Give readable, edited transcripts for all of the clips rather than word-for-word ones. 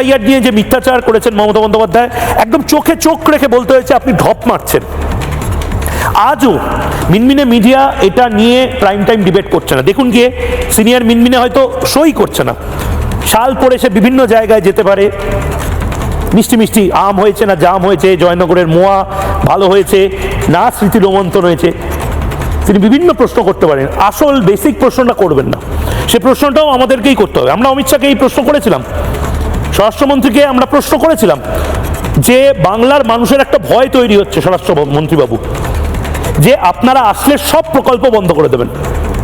FIR নিয়ে যে মিথ্যাচার করেছেন মমতা বন্দ্যোপাধ্যায়, একদম চোখে চোখ রেখে বলতে হয়েছে আপনি ঢপ মারছেন। আজও মিনমিনে মিডিয়া এটা নিয়ে প্রাইম টাইম ডিবেট করছে না। দেখুন গিয়ে সিনিয়র মিনমিনে হয়তো সই করছে না, শাল পরে সে বিভিন্ন জায়গায় যেতে পারে, মিষ্টি মিষ্টি আম হয়েছে না জাম হয়েছে, জয়নগরের মোয়া ভালো হয়েছে না স্মৃতি রোমন্থন হয়েছে, তিনি বিভিন্ন প্রশ্ন করতে পারেন। আসল বেসিক প্রশ্নটা করবেন না, সে প্রশ্নটাও আমাদেরকেই করতে হবে। আমরা অমিত শাহকে এই প্রশ্ন করেছিলাম, স্বরাষ্ট্রমন্ত্রীকে আমরা প্রশ্ন করেছিলাম যে বাংলার মানুষের একটা ভয় তৈরি হচ্ছে স্বরাষ্ট্রমন্ত্রীবাবু, যে আপনারা আসলে সব প্রকল্প বন্ধ করে দেবেন।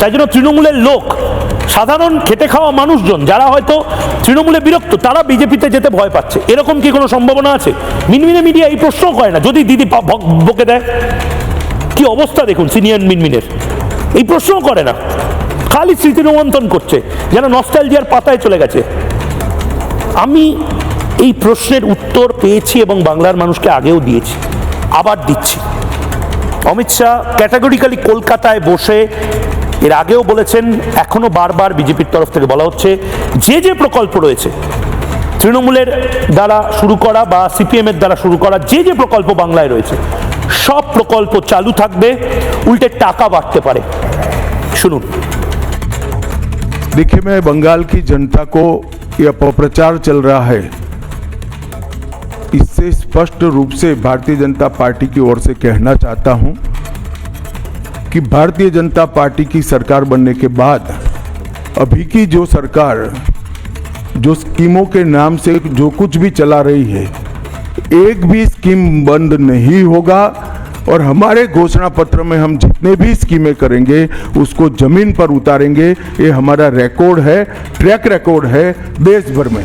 তাই জন্য তৃণমূলের লোক, সাধারণ খেটে খাওয়া মানুষজন যারা হয়তো তৃণমূলে বিরক্ত, তারা বিজেপিতে যেতে ভয় পাচ্ছে। এরকম কি কোনো সম্ভাবনা আছে? মিনমিনে মিডিয়া এই প্রশ্নও করে না, যদি দিদি বকে দেয়। কি অবস্থা দেখুন সিনিয়র মিনমিনের, এই প্রশ্নও করে না, খালি স্মৃতি রোমন্থন করছে, যেন নস্টালজিয়ার পাতায় চলে গেছে। আমি এই প্রশ্নের উত্তর পেয়েছি এবং বাংলার মানুষকে আগেও দিয়েছি, আবার দিচ্ছি। অমিত শাহ ক্যাটাগরিক্যালি কলকাতায় বসে এর আগেও বলেছেন, এখনো বারবার বিজেপির তরফ থেকে বলা হচ্ছে, যে যে প্রকল্প রয়েছে তৃণমূলের দ্বারা শুরু করা বা সিপিএম এর দ্বারা শুরু করা যে যে প্রকল্প বাংলায় রয়েছে, সব প্রকল্প চালু থাকবে, উল্টে টাকা বাড়তে পারে। শুনুন। देखिए, मैं बंगाल की जनता को यह अपप्रचार चल रहा है, इससे स्पष्ट रूप से भारतीय जनता पार्टी की ओर से कहना चाहता हूं कि भारतीय जनता पार्टी की सरकार बनने के बाद अभी की जो सरकार जो स्कीमों के नाम से जो कुछ भी चला रही है, एक भी स्कीम बंद नहीं होगा। और हमारे घोषणा पत्र में हम जितने भी स्कीमें करेंगे उसको जमीन पर उतारेंगे। ये हमारा रिकॉर्ड है, ट्रैक रिकॉर्ड है देश भर में।